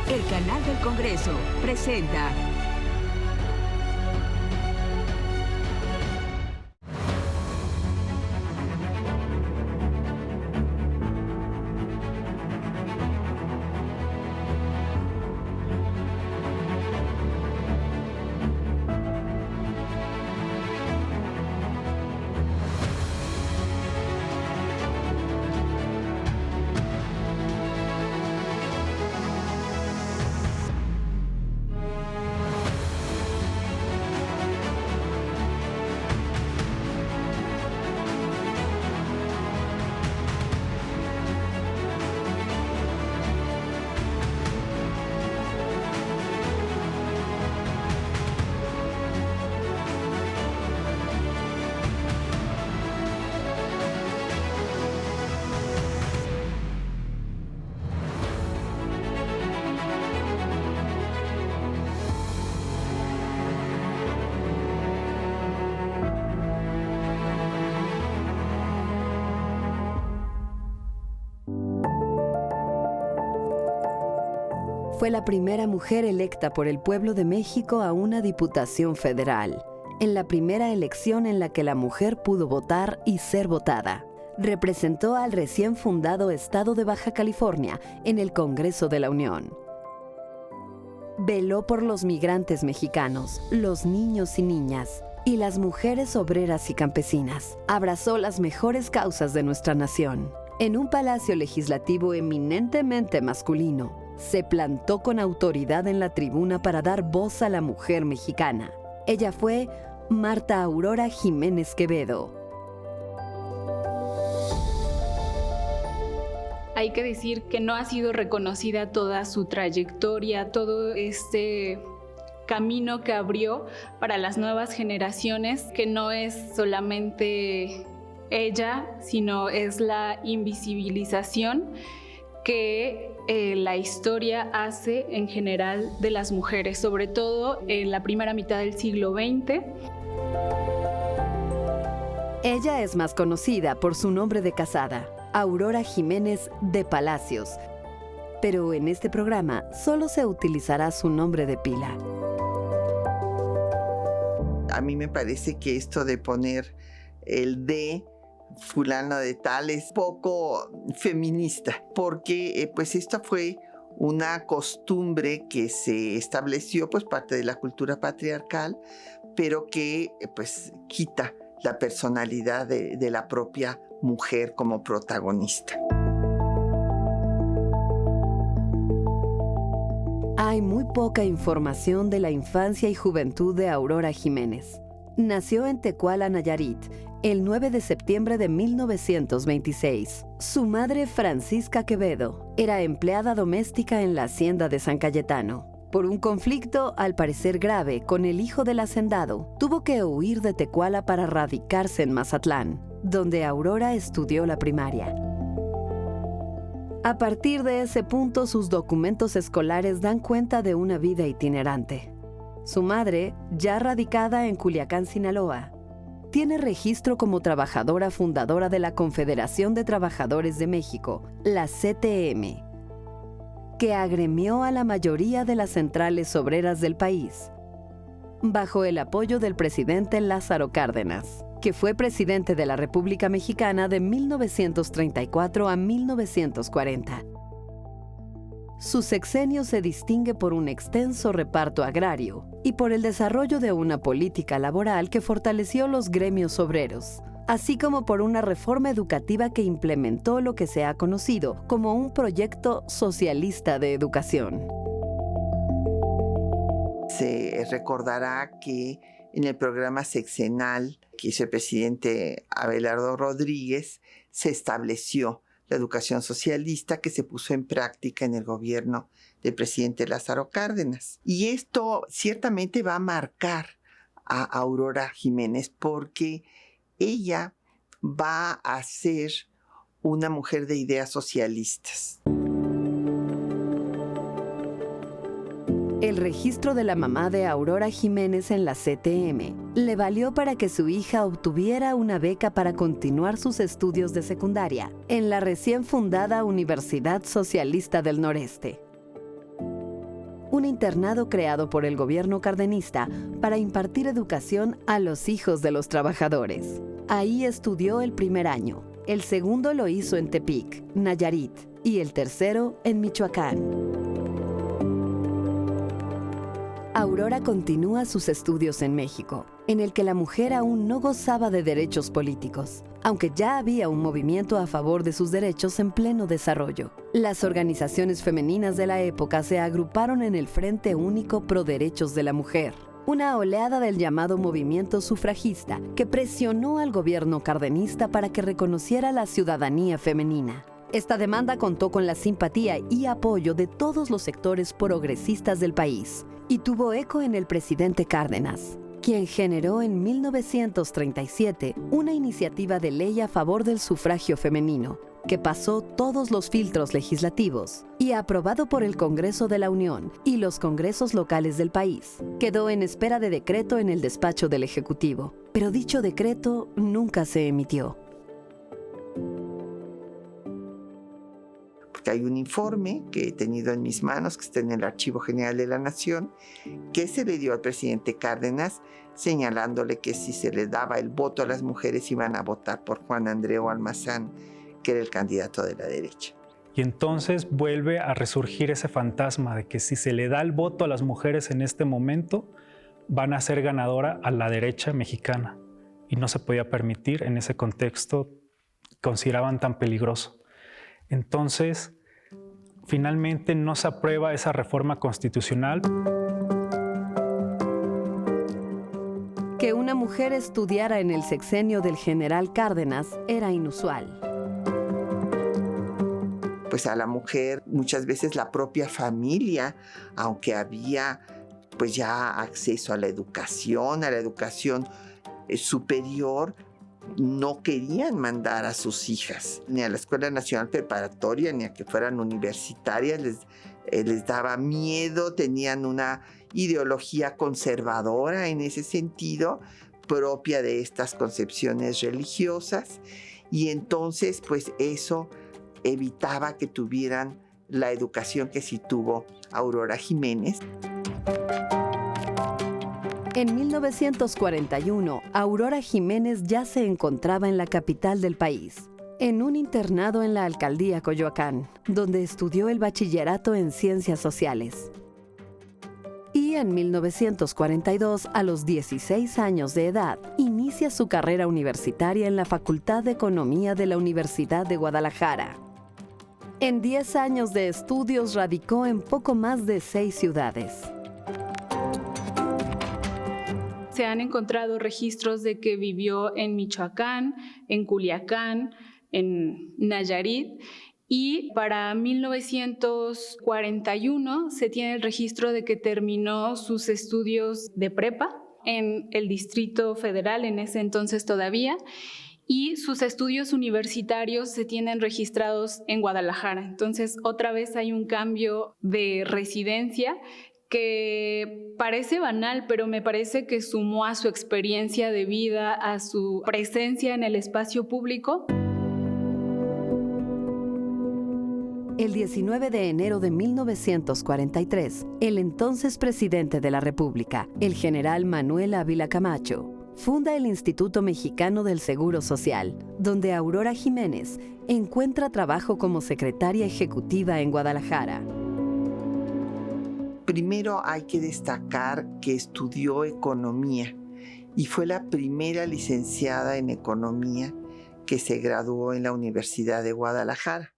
El canal del Congreso presenta Fue la primera mujer electa por el pueblo de México a una diputación federal, en la primera elección en la que la mujer pudo votar y ser votada. Representó al recién fundado estado de Baja California en el Congreso de la Unión. Veló por los migrantes mexicanos, los niños y niñas, y las mujeres obreras y campesinas. Abrazó las mejores causas de nuestra nación. En un palacio legislativo eminentemente masculino, se plantó con autoridad en la tribuna para dar voz a la mujer mexicana. Ella fue Marta Aurora Jiménez Quevedo. Hay que decir que no ha sido reconocida toda su trayectoria, todo este camino que abrió para las nuevas generaciones, que no es solamente ella, sino es la invisibilización que la historia hace en general de las mujeres, sobre todo en la primera mitad del siglo XX. Ella es más conocida por su nombre de casada, Aurora Jiménez de Palacios, pero en este programa solo se utilizará su nombre de pila. A mí me parece que esto de poner el de fulano de tal es poco feminista, porque pues esta fue una costumbre que se estableció, pues parte de la cultura patriarcal, pero que pues quita la personalidad de la propia mujer como protagonista. Hay muy poca información de la infancia y juventud de Aurora Jiménez. Nació en Tecuala, Nayarit, el 9 de septiembre de 1926. Su madre, Francisca Quevedo, era empleada doméstica en la hacienda de San Cayetano. Por un conflicto, al parecer grave, con el hijo del hacendado, tuvo que huir de Tecuala para radicarse en Mazatlán, donde Aurora estudió la primaria. A partir de ese punto, sus documentos escolares dan cuenta de una vida itinerante. Su madre, ya radicada en Culiacán, Sinaloa, tiene registro como trabajadora fundadora de la Confederación de Trabajadores de México, la CTM, que agremió a la mayoría de las centrales obreras del país, bajo el apoyo del presidente Lázaro Cárdenas, que fue presidente de la República Mexicana de 1934 a 1940. Su sexenio se distingue por un extenso reparto agrario y por el desarrollo de una política laboral que fortaleció los gremios obreros, así como por una reforma educativa que implementó lo que se ha conocido como un proyecto socialista de educación. Se recordará que en el programa sexenal que hizo el presidente Abelardo Rodríguez se estableció la educación socialista que se puso en práctica en el gobierno del presidente Lázaro Cárdenas. Y esto ciertamente va a marcar a Aurora Jiménez porque ella va a ser una mujer de ideas socialistas. El registro de la mamá de Aurora Jiménez en la CTM le valió para que su hija obtuviera una beca para continuar sus estudios de secundaria en la recién fundada Universidad Socialista del Noreste. un internado creado por el gobierno cardenista para impartir educación a los hijos de los trabajadores. Ahí estudió el primer año, el segundo lo hizo en Tepic, Nayarit, y el tercero en Michoacán. Aurora continúa sus estudios en México, en el que la mujer aún no gozaba de derechos políticos, aunque ya había un movimiento a favor de sus derechos en pleno desarrollo. Las organizaciones femeninas de la época se agruparon en el Frente Único Pro Derechos de la Mujer, una oleada del llamado movimiento sufragista que presionó al gobierno cardenista para que reconociera la ciudadanía femenina. Esta demanda contó con la simpatía y apoyo de todos los sectores progresistas del país y tuvo eco en el presidente Cárdenas, quien generó en 1937 una iniciativa de ley a favor del sufragio femenino, que pasó todos los filtros legislativos y aprobado por el Congreso de la Unión y los congresos locales del país. Quedó en espera de decreto en el despacho del Ejecutivo, pero dicho decreto nunca se emitió. Porque hay un informe que he tenido en mis manos, que está en el Archivo General de la Nación, que se le dio al presidente Cárdenas, señalándole que si se le daba el voto a las mujeres iban a votar por Juan Andreu Almazán, que era el candidato de la derecha. Y entonces vuelve a resurgir ese fantasma de que si se le da el voto a las mujeres en este momento, van a ser ganadora a la derecha mexicana. Y no se podía permitir en ese contexto, consideraban tan peligroso. Entonces, finalmente no se aprueba esa reforma constitucional. Que una mujer estudiara en el sexenio del general Cárdenas era inusual. Pues a la mujer muchas veces la propia familia, aunque había pues ya acceso a la educación superior, no querían mandar a sus hijas ni a la Escuela Nacional Preparatoria ni a que fueran universitarias, les daba miedo, tenían una ideología conservadora en ese sentido, propia de estas concepciones religiosas, y entonces pues eso evitaba que tuvieran la educación que sí tuvo Aurora Jiménez. En 1941, Aurora Jiménez ya se encontraba en la capital del país, en un internado en la alcaldía Coyoacán, donde estudió el bachillerato en Ciencias Sociales. Y en 1942, a los 16 años de edad, inicia su carrera universitaria en la Facultad de Economía de la Universidad de Guadalajara. En 10 años de estudios radicó en poco más de 6 ciudades. Se han encontrado registros de que vivió en Michoacán, en Culiacán, en Nayarit, y para 1941 se tiene el registro de que terminó sus estudios de prepa en el Distrito Federal, en ese entonces todavía, y sus estudios universitarios se tienen registrados en Guadalajara. Entonces, otra vez hay un cambio de residencia que parece banal, pero me parece que sumó a su experiencia de vida, a su presencia en el espacio público. El 19 de enero de 1943, el entonces presidente de la República, el general Manuel Ávila Camacho, funda el Instituto Mexicano del Seguro Social, donde Aurora Jiménez encuentra trabajo como secretaria ejecutiva en Guadalajara. Primero hay que destacar que estudió economía y fue la primera licenciada en economía que se graduó en la Universidad de Guadalajara.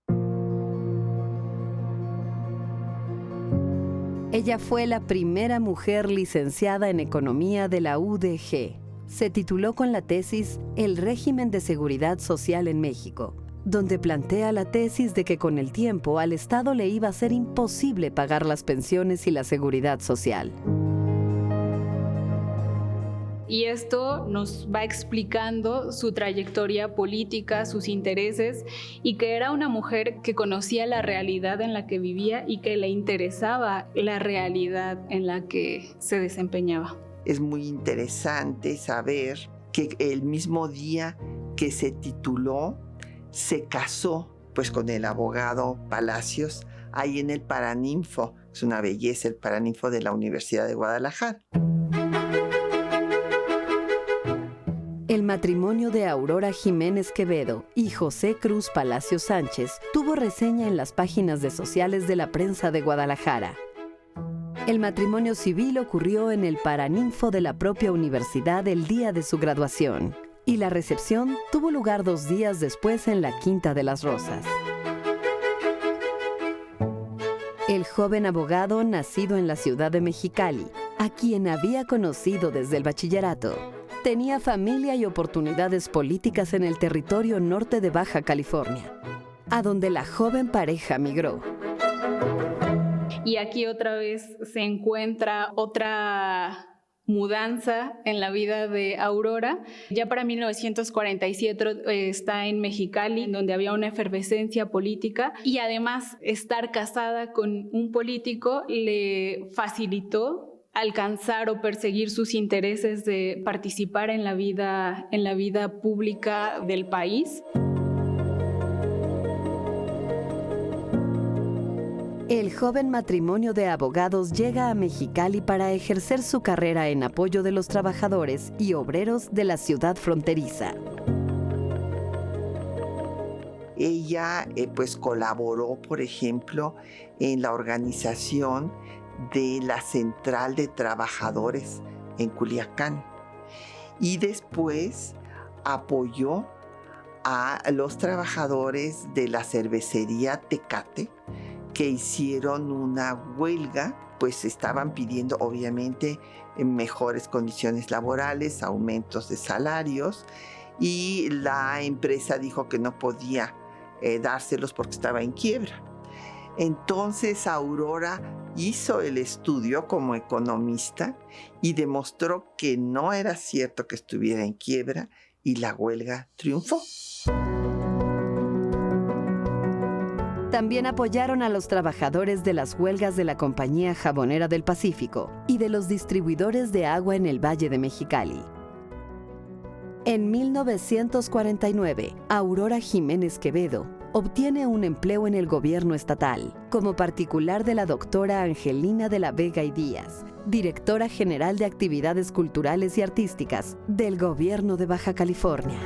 Ella fue la primera mujer licenciada en economía de la UDG. Se tituló con la tesis El régimen de seguridad social en México, donde plantea la tesis de que con el tiempo al Estado le iba a ser imposible pagar las pensiones y la seguridad social. Y esto nos va explicando su trayectoria política, sus intereses, y que era una mujer que conocía la realidad en la que vivía y que le interesaba la realidad en la que se desempeñaba. Es muy interesante saber que el mismo día que se tituló, se casó pues con el abogado Palacios ahí en el Paraninfo. Es una belleza el Paraninfo de la Universidad de Guadalajara. El matrimonio de Aurora Jiménez Quevedo y José Cruz Palacio Sánchez tuvo reseña en las páginas de sociales de la prensa de Guadalajara. El matrimonio civil ocurrió en el Paraninfo de la propia universidad el día de su graduación, y la recepción tuvo lugar 2 días después en la Quinta de las Rosas. El joven abogado nacido en la ciudad de Mexicali, a quien había conocido desde el bachillerato, tenía familia y oportunidades políticas en el territorio norte de Baja California, a donde la joven pareja migró. Y aquí otra vez se encuentra otra mudanza en la vida de Aurora. Ya para 1947 está en Mexicali, donde había una efervescencia política, y además estar casada con un político le facilitó alcanzar o perseguir sus intereses de participar en la vida pública del país. El joven matrimonio de abogados llega a Mexicali para ejercer su carrera en apoyo de los trabajadores y obreros de la ciudad fronteriza. Ella pues colaboró, por ejemplo, en la organización de la Central de Trabajadores en Culiacán, y después apoyó a los trabajadores de la cervecería Tecate, que hicieron una huelga, pues estaban pidiendo obviamente mejores condiciones laborales, aumentos de salarios, y la empresa dijo que no podía dárselos porque estaba en quiebra. Entonces Aurora hizo el estudio como economista y demostró que no era cierto que estuviera en quiebra, y la huelga triunfó. También apoyaron a los trabajadores de las huelgas de la Compañía Jabonera del Pacífico y de los distribuidores de agua en el Valle de Mexicali. En 1949, Aurora Jiménez Quevedo obtiene un empleo en el gobierno estatal, como particular de la doctora Angelina de la Vega y Díaz, directora general de Actividades Culturales y Artísticas del gobierno de Baja California.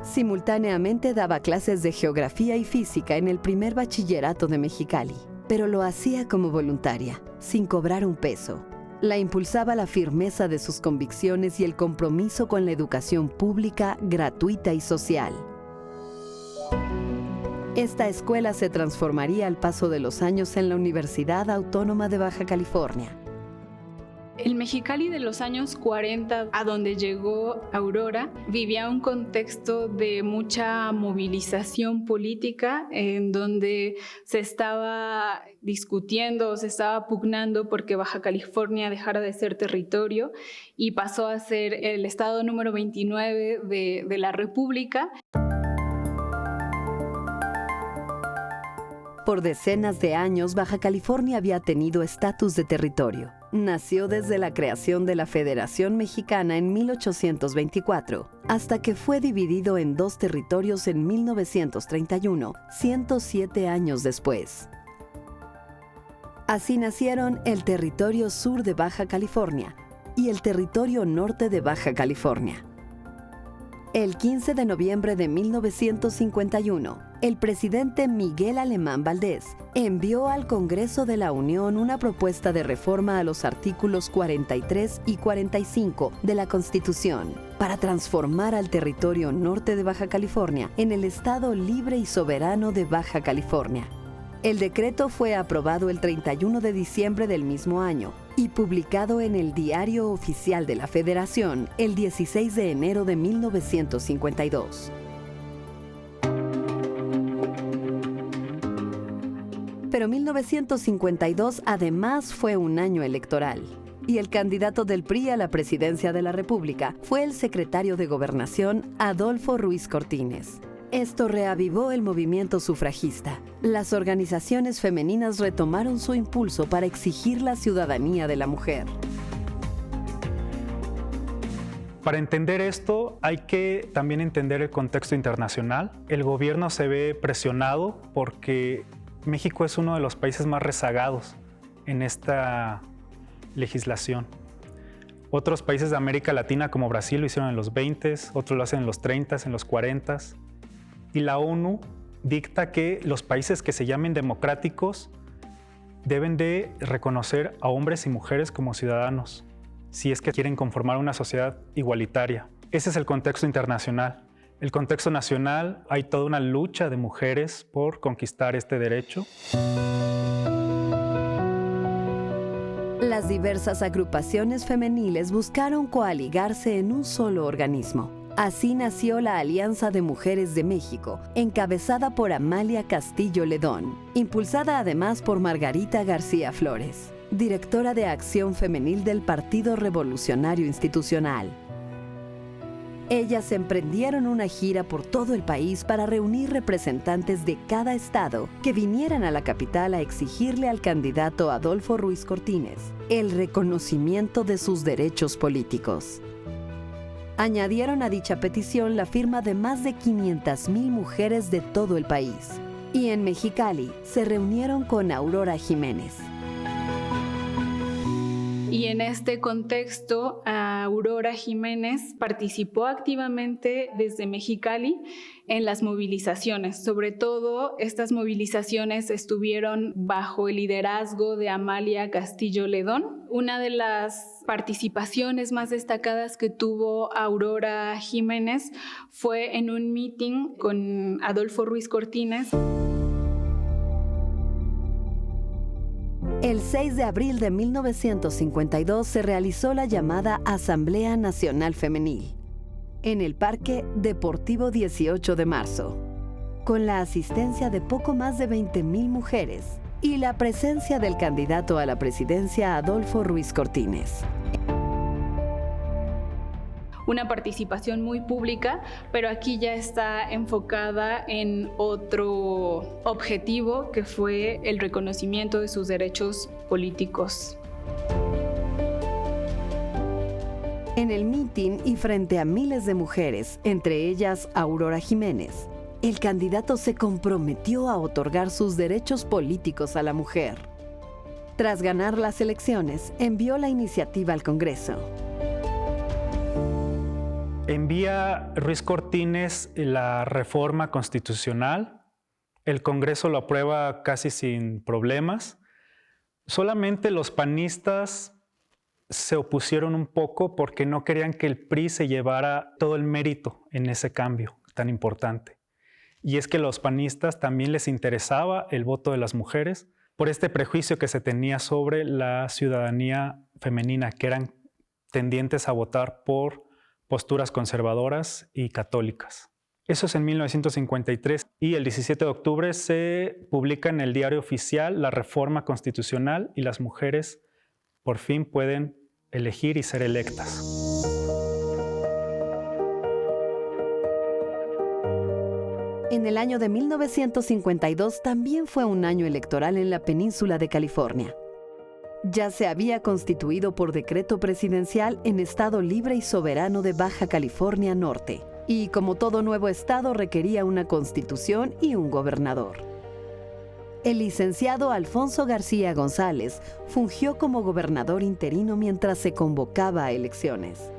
Simultáneamente daba clases de geografía y física en el primer bachillerato de Mexicali, pero lo hacía como voluntaria, sin cobrar un peso. La impulsaba la firmeza de sus convicciones y el compromiso con la educación pública, gratuita y social. Esta escuela se transformaría al paso de los años en la Universidad Autónoma de Baja California. El Mexicali de los años 40, a donde llegó Aurora, vivía un contexto de mucha movilización política, en donde se estaba discutiendo, se estaba pugnando porque Baja California dejara de ser territorio y pasó a ser el estado número 29 de la República. Por decenas de años, Baja California había tenido estatus de territorio. Nació desde la creación de la Federación Mexicana en 1824, hasta que fue dividido en 2 territorios en 1931, 107 años después. Así nacieron el territorio sur de Baja California y el territorio norte de Baja California. El 15 de noviembre de 1951, el presidente Miguel Alemán Valdés envió al Congreso de la Unión una propuesta de reforma a los artículos 43 y 45 de la Constitución para transformar al territorio norte de Baja California en el Estado libre y soberano de Baja California. El decreto fue aprobado el 31 de diciembre del mismo año y publicado en el Diario Oficial de la Federación el 16 de enero de 1952. Pero 1952 además fue un año electoral, y el candidato del PRI a la presidencia de la República fue el secretario de Gobernación Adolfo Ruiz Cortines. Esto reavivó el movimiento sufragista. Las organizaciones femeninas retomaron su impulso para exigir la ciudadanía de la mujer. Para entender esto hay que también entender el contexto internacional. El gobierno se ve presionado porque México es uno de los países más rezagados en esta legislación. Otros países de América Latina como Brasil lo hicieron en los 20s, otros lo hacen en los 30s, en los 40s. Y la ONU dicta que los países que se llamen democráticos deben de reconocer a hombres y mujeres como ciudadanos, si es que quieren conformar una sociedad igualitaria. Ese es el contexto internacional. El contexto nacional, hay toda una lucha de mujeres por conquistar este derecho. Las diversas agrupaciones femeniles buscaron coaligarse en un solo organismo. Así nació la Alianza de Mujeres de México, encabezada por Amalia Castillo Ledón, impulsada además por Margarita García Flores, directora de Acción Femenil del Partido Revolucionario Institucional. Ellas emprendieron una gira por todo el país para reunir representantes de cada estado que vinieran a la capital a exigirle al candidato Adolfo Ruiz Cortines el reconocimiento de sus derechos políticos. Añadieron a dicha petición la firma de más de 500,000 mujeres de todo el país. Y en Mexicali se reunieron con Aurora Jiménez. Y en este contexto, Aurora Jiménez participó activamente desde Mexicali en las movilizaciones. Sobre todo, estas movilizaciones estuvieron bajo el liderazgo de Amalia Castillo Ledón. Una de las participaciones más destacadas que tuvo Aurora Jiménez fue en un meeting con Adolfo Ruiz Cortines. El 6 de abril de 1952 se realizó la llamada Asamblea Nacional Femenil en el Parque Deportivo 18 de Marzo, con la asistencia de poco más de 20,000 mujeres y la presencia del candidato a la presidencia Adolfo Ruiz Cortines. Una participación muy pública, pero aquí ya está enfocada en otro objetivo, que fue el reconocimiento de sus derechos políticos. En el mitin y frente a miles de mujeres, entre ellas Aurora Jiménez, el candidato se comprometió a otorgar sus derechos políticos a la mujer. Tras ganar las elecciones, envió la iniciativa al Congreso. Envía Ruiz Cortines la reforma constitucional. El Congreso lo aprueba casi sin problemas. Solamente los panistas se opusieron un poco porque no querían que el PRI se llevara todo el mérito en ese cambio tan importante. Y es que a los panistas también les interesaba el voto de las mujeres por este prejuicio que se tenía sobre la ciudadanía femenina, que eran tendientes a votar por posturas conservadoras y católicas. Eso es en 1953 y el 17 de octubre se publica en el Diario Oficial la reforma constitucional y las mujeres por fin pueden elegir y ser electas. En el año de 1952 también fue un año electoral en la península de California. Ya se había constituido por decreto presidencial en Estado Libre y Soberano de Baja California Norte, y como todo nuevo estado requería una constitución y un gobernador. El licenciado Alfonso García González fungió como gobernador interino mientras se convocaba a elecciones.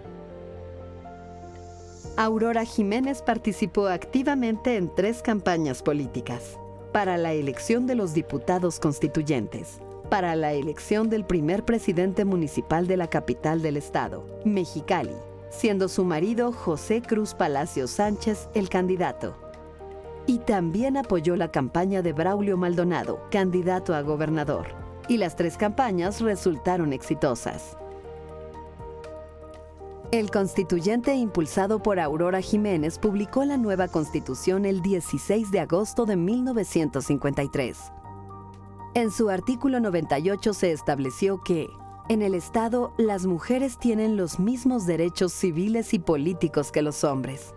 Aurora Jiménez participó activamente en 3 campañas políticas: para la elección de los diputados constituyentes, para la elección del primer presidente municipal de la capital del estado, Mexicali, siendo su marido José Cruz Palacios Sánchez el candidato. Y también apoyó la campaña de Braulio Maldonado, candidato a gobernador. Y las 3 campañas resultaron exitosas. El constituyente impulsado por Aurora Jiménez publicó la nueva Constitución el 16 de agosto de 1953. En su artículo 98 se estableció que, en el Estado, las mujeres tienen los mismos derechos civiles y políticos que los hombres.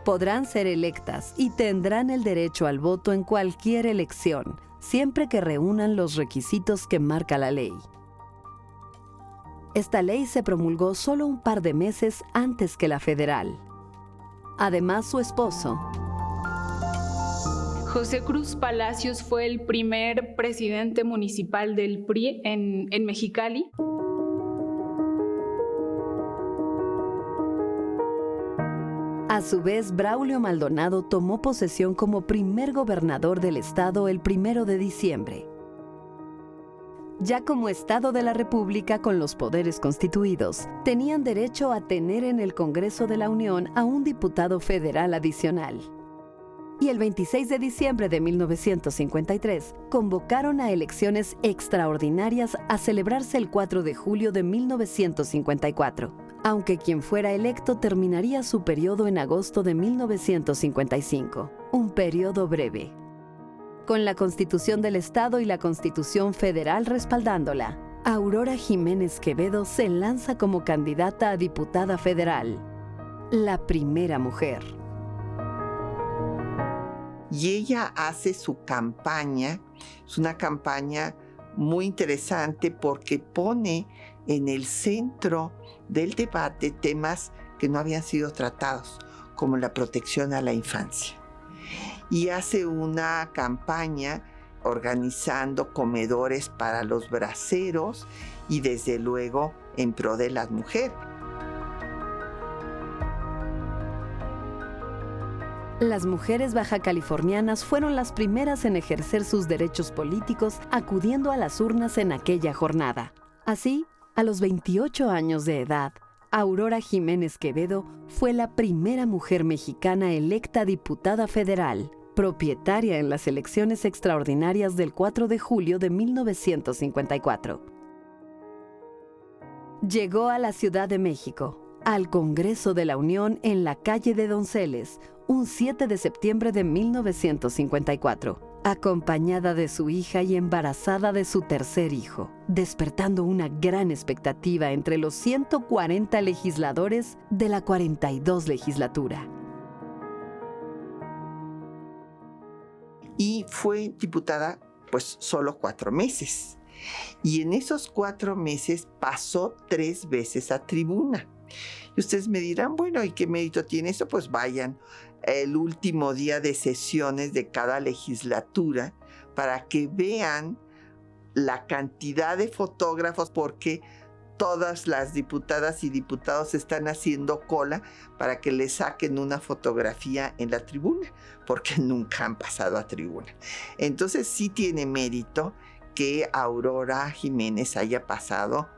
Podrán ser electas y tendrán el derecho al voto en cualquier elección, siempre que reúnan los requisitos que marca la ley. Esta ley se promulgó solo un par de meses antes que la federal. Además, su esposo, José Cruz Palacios, fue el primer presidente municipal del PRI en Mexicali. a su vez, Braulio Maldonado tomó posesión como primer gobernador del estado el 1 de diciembre. Ya como Estado de la República con los poderes constituidos, tenían derecho a tener en el Congreso de la Unión a un diputado federal adicional. Y el 26 de diciembre de 1953, convocaron a elecciones extraordinarias a celebrarse el 4 de julio de 1954, aunque quien fuera electo terminaría su periodo en agosto de 1955, un periodo breve. Con la Constitución del Estado y la Constitución Federal respaldándola, Aurora Jiménez Quevedo se lanza como candidata a diputada federal, la primera mujer. Y ella hace su campaña, es una campaña muy interesante porque pone en el centro del debate temas que no habían sido tratados, como la protección a la infancia. Y hace una campaña organizando comedores para los braceros y desde luego en pro de las mujeres. Las mujeres bajacalifornianas fueron las primeras en ejercer sus derechos políticos acudiendo a las urnas en aquella jornada. Así, a los 28 años de edad, Aurora Jiménez Quevedo fue la primera mujer mexicana electa diputada federal, propietaria en las elecciones extraordinarias del 4 de julio de 1954. Llegó a la Ciudad de México, al Congreso de la Unión en la calle de Donceles, un 7 de septiembre de 1954, acompañada de su hija y embarazada de su tercer hijo, despertando una gran expectativa entre los 140 legisladores de la 42 legislatura. Y fue diputada pues solo 4 meses. Y en esos 4 meses pasó 3 veces a tribuna. Y ustedes me dirán, bueno, ¿y qué mérito tiene eso? Pues vayan el último día de sesiones de cada legislatura para que vean la cantidad de fotógrafos, porque todas las diputadas y diputados están haciendo cola para que les saquen una fotografía en la tribuna, porque nunca han pasado a tribuna. Entonces sí tiene mérito que Aurora Jiménez haya pasado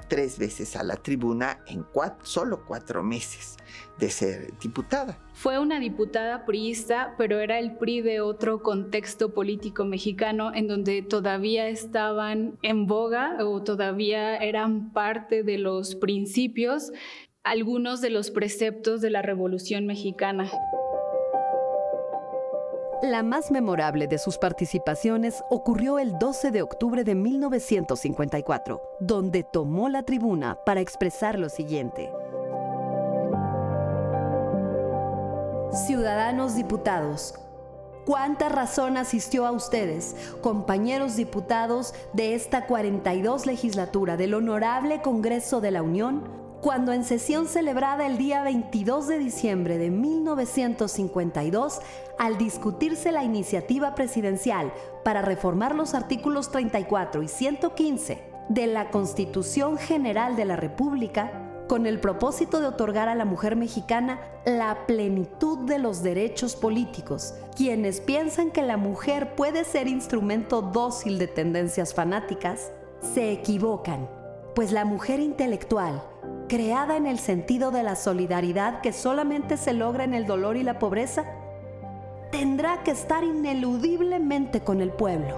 3 veces a la tribuna en solo 4 meses de ser diputada. Fue una diputada priista, pero era el PRI de otro contexto político mexicano en donde todavía estaban en boga o todavía eran parte de los principios, algunos de los preceptos de la Revolución Mexicana. La más memorable de sus participaciones ocurrió el 12 de octubre de 1954, donde tomó la tribuna para expresar lo siguiente. Ciudadanos diputados, ¿cuánta razón asistió a ustedes, compañeros diputados de esta 42 legislatura del Honorable Congreso de la Unión, cuando en sesión celebrada el día 22 de diciembre de 1952, al discutirse la iniciativa presidencial para reformar los artículos 34 y 115 de la Constitución General de la República, con el propósito de otorgar a la mujer mexicana la plenitud de los derechos políticos, quienes piensan que la mujer puede ser instrumento dócil de tendencias fanáticas, se equivocan, pues la mujer intelectual, creada en el sentido de la solidaridad que solamente se logra en el dolor y la pobreza, tendrá que estar ineludiblemente con el pueblo.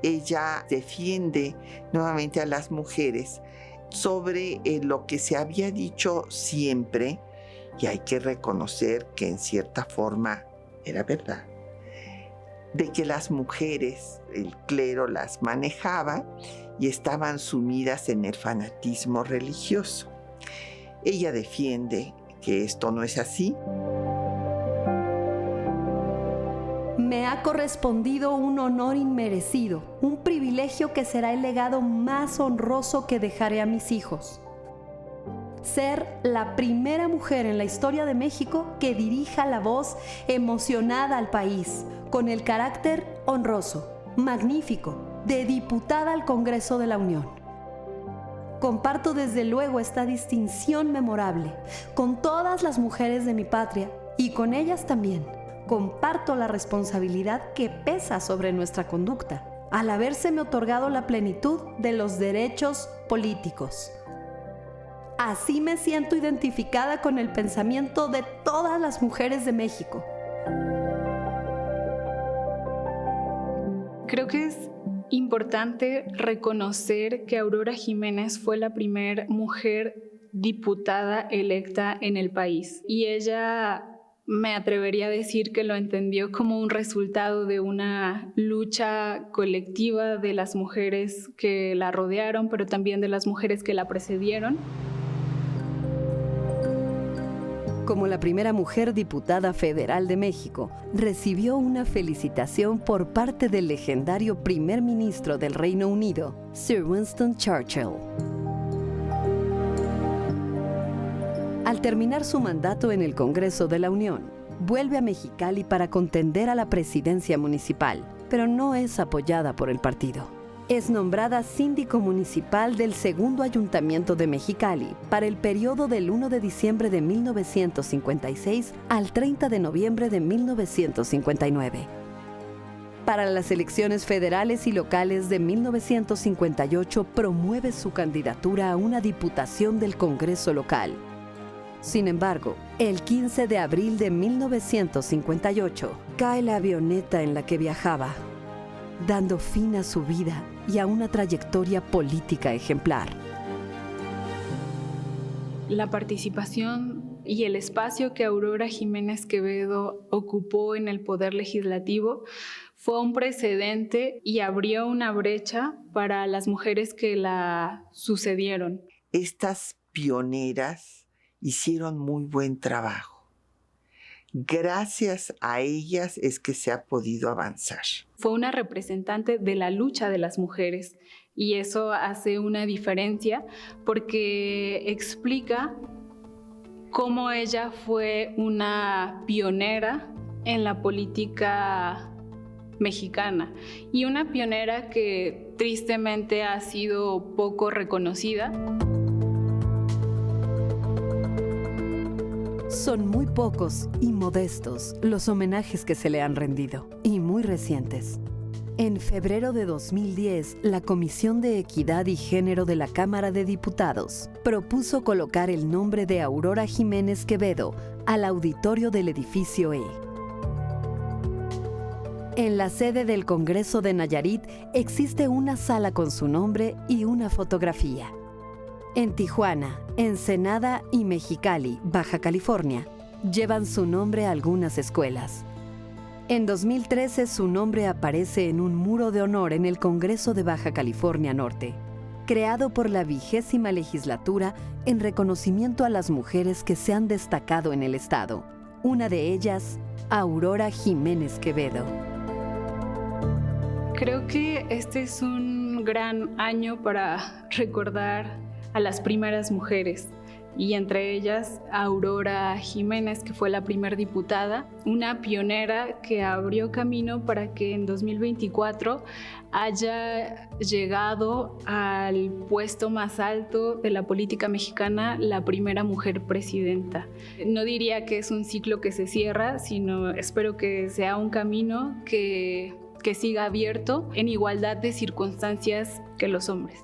Ella defiende nuevamente a las mujeres sobre lo que se había dicho siempre, y hay que reconocer que en cierta forma era verdad, de que las mujeres, el clero las manejaba y estaban sumidas en el fanatismo religioso. Ella defiende que esto no es así. Me ha correspondido un honor inmerecido, un privilegio que será el legado más honroso que dejaré a mis hijos. Ser la primera mujer en la historia de México que dirija la voz emocionada al país, con el carácter honroso, magnífico, de diputada al Congreso de la Unión. Comparto desde luego esta distinción memorable con todas las mujeres de mi patria y con ellas también comparto la responsabilidad que pesa sobre nuestra conducta al habérseme otorgado la plenitud de los derechos políticos. Así me siento identificada con el pensamiento de todas las mujeres de México. Creo que es importante reconocer que Aurora Jiménez fue la primera mujer diputada electa en el país y ella, me atrevería a decir que lo entendió como un resultado de una lucha colectiva de las mujeres que la rodearon, pero también de las mujeres que la precedieron. Como la primera mujer diputada federal de México, recibió una felicitación por parte del legendario primer ministro del Reino Unido, Sir Winston Churchill. Al terminar su mandato en el Congreso de la Unión, vuelve a Mexicali para contender a la presidencia municipal, pero no es apoyada por el partido. Es nombrada síndico municipal del segundo ayuntamiento de Mexicali para el periodo del 1 de diciembre de 1956 al 30 de noviembre de 1959. Para las elecciones federales y locales de 1958 promueve su candidatura a una diputación del Congreso local. Sin embargo, el 15 de abril de 1958 cae la avioneta en la que viajaba, dando fin a su vida y a una trayectoria política ejemplar. La participación y el espacio que Aurora Jiménez Quevedo ocupó en el poder legislativo fue un precedente y abrió una brecha para las mujeres que la sucedieron. Estas pioneras hicieron muy buen trabajo. Gracias a ellas es que se ha podido avanzar. Fue una representante de la lucha de las mujeres y eso hace una diferencia porque explica cómo ella fue una pionera en la política mexicana y una pionera que tristemente ha sido poco reconocida. Son muy pocos y modestos los homenajes que se le han rendido, y muy recientes. En febrero de 2010, la Comisión de Equidad y Género de la Cámara de Diputados propuso colocar el nombre de Aurora Jiménez Quevedo al auditorio del edificio E. En la sede del Congreso de Nayarit existe una sala con su nombre y una fotografía. En Tijuana, Ensenada y Mexicali, Baja California, llevan su nombre algunas escuelas. En 2013 su nombre aparece en un muro de honor en el Congreso de Baja California Norte, creado por la 20ª legislatura en reconocimiento a las mujeres que se han destacado en el estado. Una de ellas, Aurora Jiménez Quevedo. Creo que este es un gran año para recordar a las primeras mujeres y entre ellas Aurora Jiménez, que fue la primera diputada, una pionera que abrió camino para que en 2024 haya llegado al puesto más alto de la política mexicana la primera mujer presidenta. No diría que es un ciclo que se cierra, sino espero que sea un camino que siga abierto en igualdad de circunstancias que los hombres.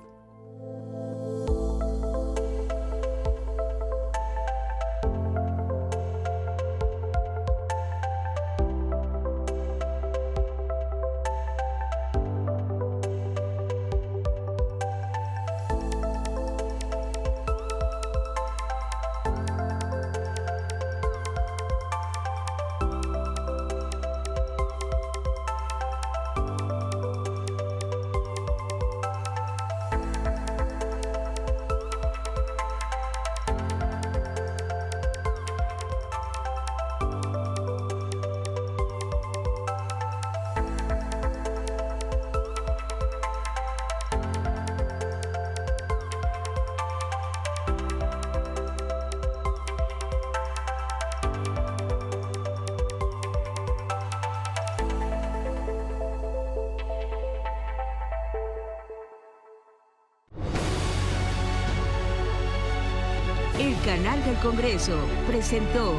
El Canal del Congreso presentó